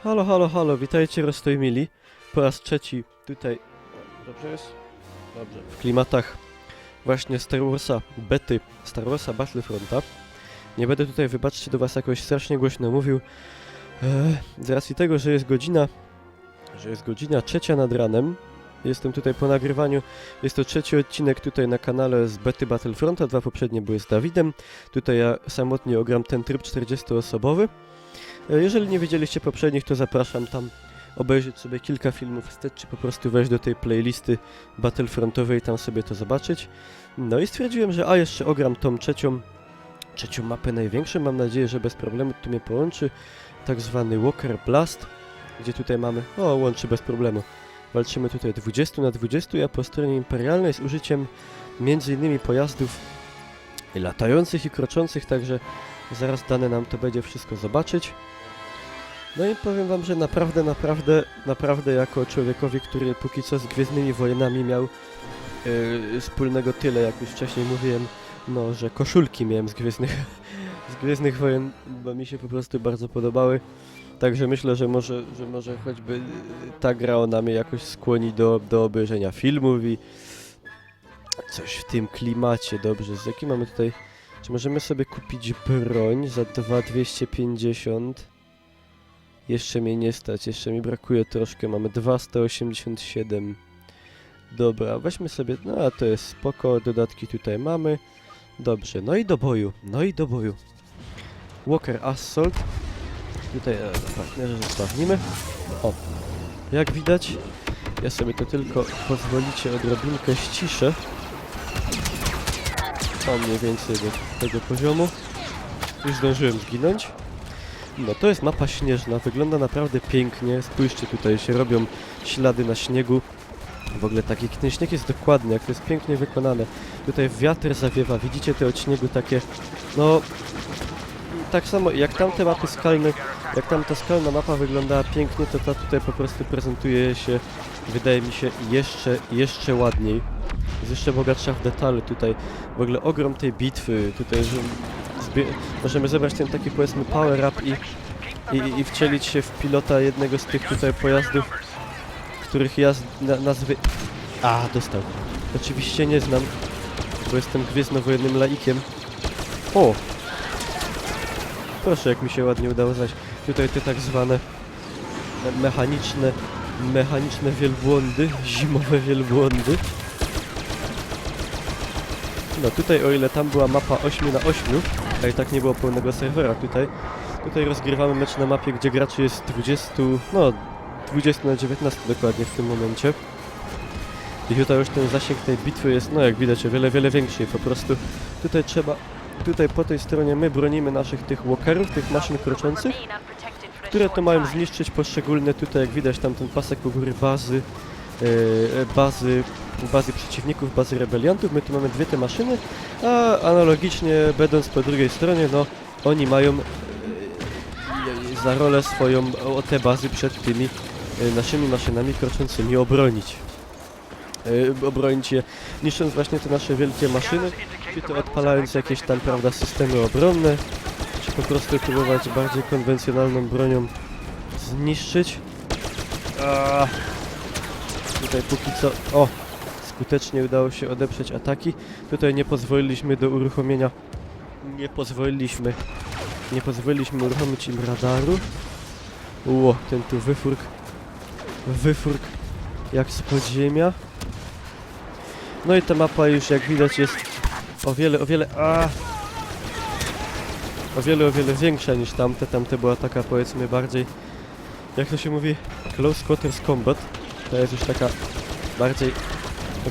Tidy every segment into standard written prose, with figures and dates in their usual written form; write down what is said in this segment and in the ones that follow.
Halo, halo, halo, witajcie Rostojmili. Po raz trzeci tutaj... Dobrze jest? Dobrze. W klimatach właśnie Star Warsa, bety Star Warsa Battlefronta. Nie będę tutaj, wybaczcie, do was jakoś strasznie głośno mówił. Z racji tego, że jest godzina 3 nad ranem. Jestem tutaj po nagrywaniu. Jest to trzeci odcinek tutaj na kanale z bety Battlefronta. 2 poprzednie były z Dawidem. Tutaj ja samotnie ogram ten tryb 40-osobowy. Jeżeli nie widzieliście poprzednich, to zapraszam tam obejrzeć sobie kilka filmów wstecz, czy po prostu wejść do tej playlisty Battlefrontowej i tam sobie to zobaczyć. No i stwierdziłem, że jeszcze ogram tą trzecią mapę największą. Mam nadzieję, że bez problemu tu mnie połączy. Tak zwany Walker Blast, gdzie tutaj mamy... łączy bez problemu. Walczymy tutaj 20 na 20, a po stronie imperialnej z użyciem m.in. pojazdów latających i kroczących, także zaraz dane nam to będzie wszystko zobaczyć. No i powiem wam, że naprawdę jako człowiekowi, który póki co z Gwiezdnymi Wojnami miał wspólnego tyle, jak już wcześniej mówiłem, no, że koszulki miałem z Gwiezdnych Wojen, bo mi się po prostu bardzo podobały. Także myślę, że może choćby ta gra ona mnie jakoś skłoni do obejrzenia filmów i coś w tym klimacie. Dobrze, z jakim mamy tutaj... Czy możemy sobie kupić broń za 250? Jeszcze mnie nie stać, jeszcze mi brakuje troszkę, mamy 287. Dobra, weźmy sobie, no a to jest spoko, dodatki tutaj mamy. Dobrze, no i do boju. Walker Assault. Tutaj na partnerze zostawimy. O, jak widać, ja sobie to tylko pozwolicie odrobinkę ściszę. O, mniej więcej do tego poziomu. Już zdążyłem zginąć. No to jest mapa śnieżna, wygląda naprawdę pięknie. Spójrzcie, tutaj się robią ślady na śniegu. W ogóle taki ten śnieg jest dokładny, jak to jest pięknie wykonane. Tutaj wiatr zawiewa, widzicie te od śniegu takie, no... Tak samo jak tamte mapy skalne, jak tamta skalna mapa wyglądała pięknie, to ta tutaj po prostu prezentuje się, wydaje mi się, jeszcze ładniej. Jest jeszcze bogatsza w detale tutaj. W ogóle ogrom tej bitwy, tutaj, że możemy zebrać ten taki, powiedzmy, power up i wcielić się w pilota jednego z tych tutaj pojazdów, których ja nazwy... dostał. Oczywiście nie znam, bo jestem gwiezdnowojennym laikiem. O! Proszę, jak mi się ładnie udało znaleźć. Tutaj te tak zwane mechaniczne wielbłądy, zimowe wielbłądy. No tutaj, o ile tam była mapa 8 na 8, a i tak nie było pełnego serwera tutaj rozgrywamy mecz na mapie, gdzie graczy jest 20 na 19 dokładnie w tym momencie. I tutaj już ten zasięg tej bitwy jest, no jak widać, o wiele większy. Po prostu tutaj po tej stronie my bronimy naszych tych walkerów, tych maszyn kroczących, które to mają zniszczyć poszczególne tutaj, jak widać, tam ten pasek u góry bazy przeciwników, bazy rebeliantów. My tu mamy dwie te maszyny, a analogicznie będąc po drugiej stronie, no oni mają za rolę swoją te bazy przed tymi naszymi maszynami kroczącymi obronić. Obronić je, niszcząc właśnie te nasze wielkie maszyny, czy to odpalając jakieś tam, prawda, systemy obronne, czy po prostu próbować bardziej konwencjonalną bronią zniszczyć. Tutaj póki co... skutecznie udało się odeprzeć ataki. Tutaj nie pozwoliliśmy do uruchomienia... Nie pozwoliliśmy uruchomić im radaru. Ten tu wyfurk jak z podziemia. No i ta mapa już, jak widać, jest o wiele większa niż tamte. Tamte była taka, powiedzmy, bardziej, jak to się mówi, close quarters combat. To jest już taka bardziej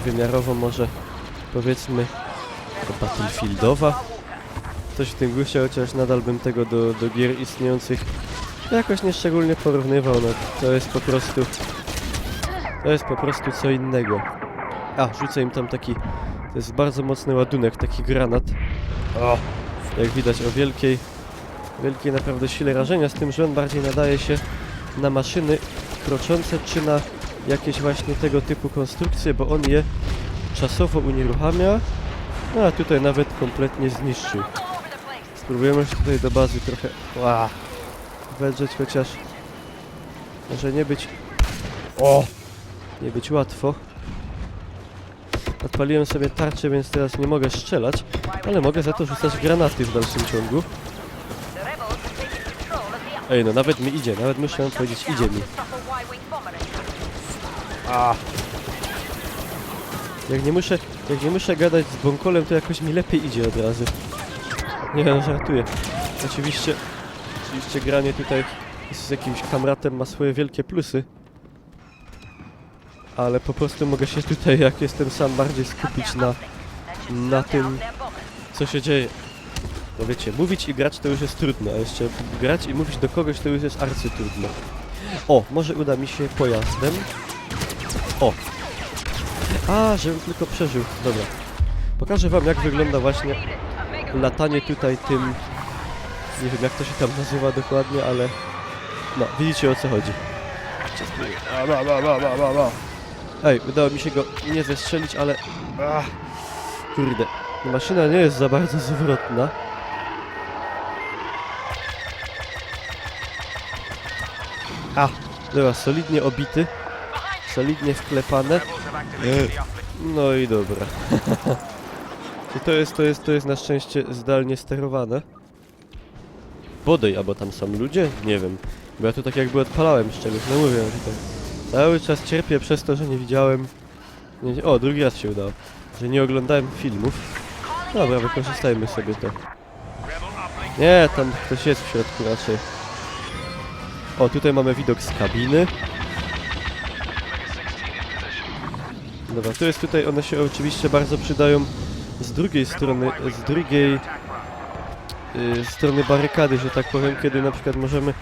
wymiarowo, może powiedzmy, battlefieldowa. Coś w tym guście, chociaż nadal bym tego do gier istniejących jakoś nieszczególnie porównywał. No, to jest po prostu co innego. Rzucę im tam taki... To jest bardzo mocny ładunek, taki granat. Jak widać, o wielkiej naprawdę sile rażenia, z tym, że on bardziej nadaje się na maszyny kroczące, czy na jakieś właśnie tego typu konstrukcje, bo on je czasowo unieruchamia, a tutaj nawet kompletnie zniszczył. Spróbujemy się tutaj do bazy trochę wedrzeć, chociaż Może nie być... O! Nie być łatwo. Odpaliłem sobie tarczę, więc teraz nie mogę strzelać, ale mogę za to rzucać granaty w dalszym ciągu. Ej, no nawet mi idzie, nawet muszę wam powiedzieć, idzie mi. A. Jak nie muszę gadać z Bąkolem, to jakoś mi lepiej idzie od razu. Nie, no żartuję. Oczywiście granie tutaj z jakimś kamratem ma swoje wielkie plusy. Ale po prostu mogę się tutaj, jak jestem sam, bardziej skupić na tym, co się dzieje. No wiecie, mówić i grać to już jest trudno, a jeszcze grać i mówić do kogoś to już jest arcytrudno. O, może uda mi się pojazdem. O! A, żebym tylko przeżył. Dobra. Pokażę wam, jak wygląda właśnie latanie tutaj tym... Nie wiem, jak to się tam nazywa dokładnie, ale... No, widzicie, o co chodzi. Ej, udało mi się go nie zestrzelić, ale... Kurde, maszyna nie jest za bardzo zwrotna. Dobra, solidnie obity. Solidnie wklepane. No i dobra. To jest na szczęście zdalnie sterowane. Bodaj, albo tam są ludzie? Nie wiem. Bo ja tu tak jakby odpalałem z czegoś, no mówię, tutaj. Cały czas cierpię przez to, że nie widziałem... O, drugi raz się udało. Że nie oglądałem filmów. Dobra, wykorzystajmy sobie to. Nie, tam ktoś jest w środku raczej. O, tutaj mamy widok z kabiny. Dobra, to jest tutaj, one się oczywiście bardzo przydają z drugiej strony, strony barykady, że tak powiem, kiedy na przykład możemy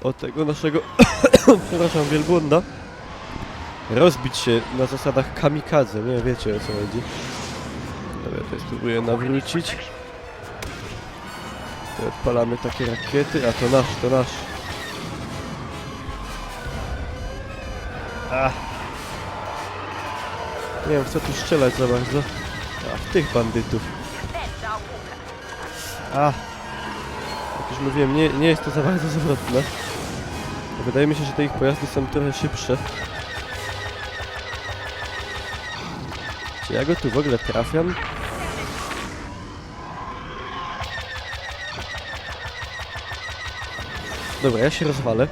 od tego naszego, przepraszam, wielbłąda rozbić się na zasadach kamikadze, nie wiecie o co chodzi. Dobra, to spróbuję nawrócić. To odpalamy takie rakiety, a to nasz. Nie wiem, chcę tu strzelać za bardzo. W tych bandytów. Jak już mówiłem, nie jest to za bardzo zwrotne. Wydaje mi się, że te ich pojazdy są trochę szybsze. Czy ja go tu w ogóle trafiam? Dobra, ja się rozwalę.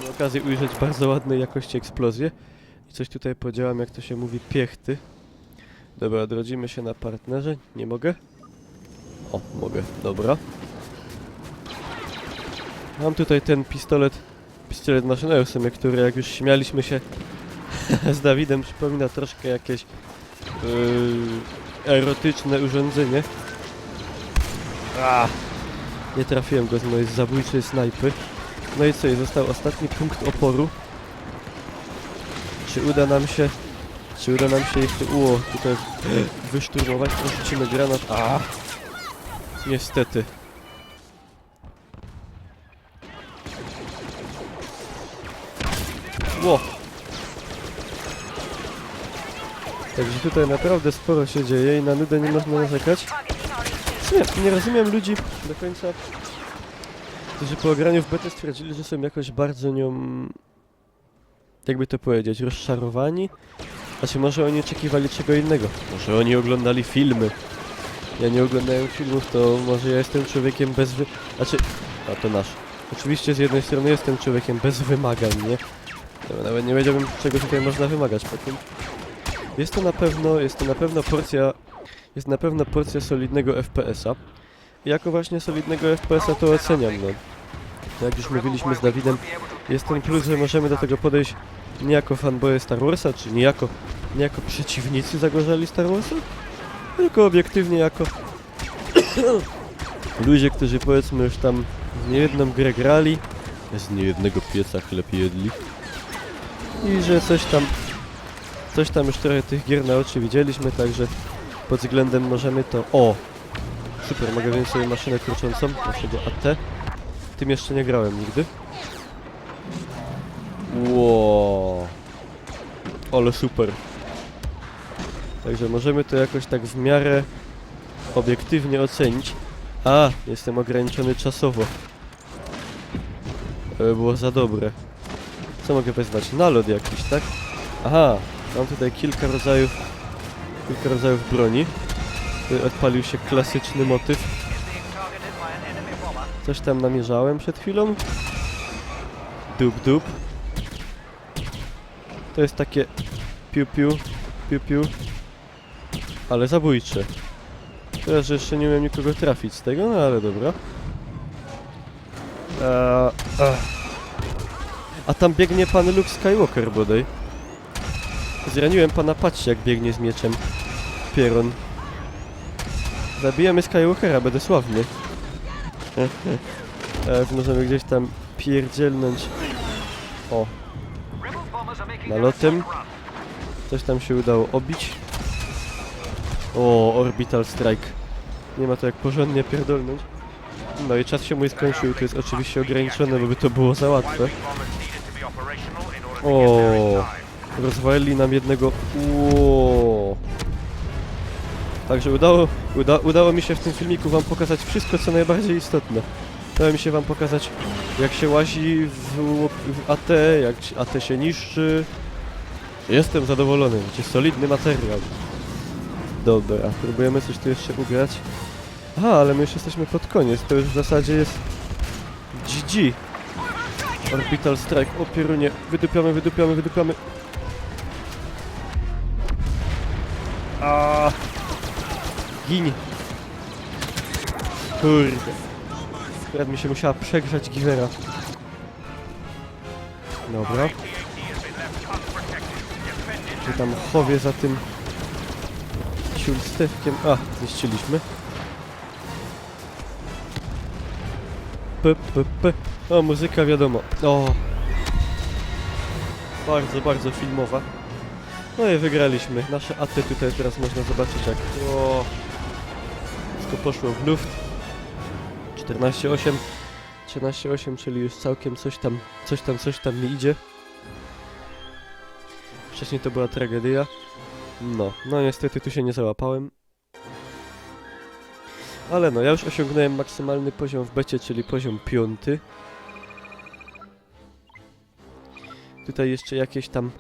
Mam okazję ujrzeć bardzo ładnej jakości eksplozję. I coś tutaj podziałam, jak to się mówi, piechty. Dobra, odrodzimy się na partnerze. Nie mogę? O, mogę. Dobra. Mam tutaj ten pistolet maszynowy w sumie, który jak już śmialiśmy się z Dawidem, przypomina troszkę jakieś erotyczne urządzenie. Nie trafiłem go z mojej zabójczej snajpy. No i co? I został ostatni punkt oporu. Czy uda nam się ich tutaj wyszturmować? Rzucimy granat. Niestety. Ło! Także tutaj naprawdę sporo się dzieje i na nudę nie można narzekać. Nie rozumiem ludzi do końca, którzy po ograniu w betę stwierdzili, że są jakoś bardzo nią... Jakby to powiedzieć, rozczarowani? Znaczy, może oni oczekiwali czego innego. Może oni oglądali filmy. Ja nie oglądałem filmów, to może ja jestem człowiekiem bez Znaczy... A to nasz. Oczywiście z jednej strony jestem człowiekiem bez wymagań, nie? No, nawet nie wiedziałbym, czego tutaj można wymagać po tym. Jest na pewno porcja solidnego FPS-a. I jako właśnie solidnego FPS-a to oceniam, no. Jak już mówiliśmy z Dawidem, jest ten plus, że możemy do tego podejść nie jako fanboye Star Warsa, czy nie jako przeciwnicy zagorzali Star Warsa, tylko obiektywnie jako ludzie, którzy powiedzmy już tam w niejedną grę grali, z niejednego pieca chleb jedli i że coś tam już trochę tych gier na oczy widzieliśmy, także pod względem możemy to... O! Super, mogę wziąć sobie maszynę kurczącą, naszego AT. Tym jeszcze nie grałem nigdy. Wow. Ale super. Także możemy to jakoś tak w miarę obiektywnie ocenić. Jestem ograniczony czasowo. było za dobre. Co mogę wezwać? Nalot jakiś, tak? Aha, mam tutaj kilka rodzajów broni. Tutaj odpalił się klasyczny motyw. Coś tam namierzałem przed chwilą. Dup. To jest takie piu, ale zabójcze. Teraz, że jeszcze nie miałem nikogo trafić z tego, no ale dobra. A tam biegnie pan Luke Skywalker bodaj. Zraniłem pana, patrzcie jak biegnie z mieczem. Pieron. Zabijemy Skywalkera, będę sławny. Możemy gdzieś tam pierdzielnąć. O. Nalotem. Coś tam się udało obić. O, Orbital Strike. Nie ma to jak porządnie pierdolnąć. No i czas się mój skończył, to jest oczywiście ograniczone, bo by to było za łatwe. O, rozwalili nam jednego. Ło. Także udało mi się w tym filmiku wam pokazać wszystko, co najbardziej istotne. Udało mi się wam pokazać, jak się łazi w AT, jak AT się niszczy. Jestem zadowolony, macie solidny materiał. Dobra, próbujemy coś tu jeszcze ugrać. Aha, ale my już jesteśmy pod koniec, to już w zasadzie jest GG. Orbital Strike, o pierunie, wydupiamy. Gin. Kurde. Akurat mi się musiała przegrzać giwera. Dobra. Czy tam chowie za tym ciulstewkiem. Zniszczyliśmy. O, muzyka wiadomo. O. Bardzo filmowa. No i wygraliśmy. Nasze aty tutaj teraz można zobaczyć jak... O. Wszystko poszło w luft. 14-8. 13-8, czyli już całkiem coś tam mi idzie. Wcześniej to była tragedia. No niestety tu się nie załapałem. Ale no, ja już osiągnąłem maksymalny poziom w becie, czyli poziom 5. Tutaj jeszcze jakieś tam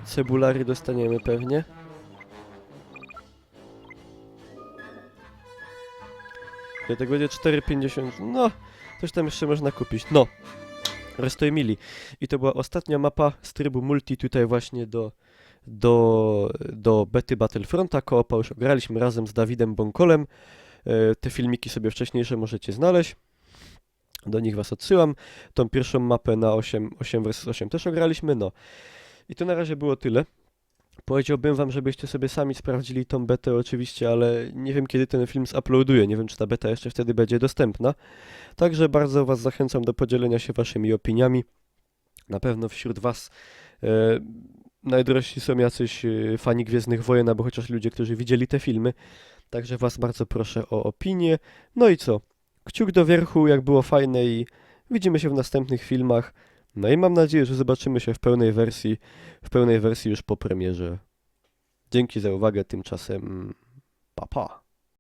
cebulary dostaniemy pewnie. Dlatego będzie 4,50. No, coś tam jeszcze można kupić. No, Restoj Mili. I to była ostatnia mapa z trybu multi tutaj właśnie do bety Battlefronta. Koopa już graliśmy razem z Dawidem Bonkolem. Te filmiki sobie wcześniejsze możecie znaleźć. Do nich was odsyłam. Tą pierwszą mapę na 8 vs 8 też ograliśmy. No. I to na razie było tyle. Powiedziałbym wam, żebyście sobie sami sprawdzili tą betę oczywiście, ale nie wiem kiedy ten film zuploaduję. Nie wiem, czy ta beta jeszcze wtedy będzie dostępna. Także bardzo was zachęcam do podzielenia się waszymi opiniami. Na pewno wśród was najdrożsi są jacyś fani Gwiezdnych Wojen, albo chociaż ludzie, którzy widzieli te filmy. Także was bardzo proszę o opinię. No i co? Kciuk do wierchu, jak było fajne i widzimy się w następnych filmach. No i mam nadzieję, że zobaczymy się w pełnej wersji już po premierze. Dzięki za uwagę, tymczasem pa pa.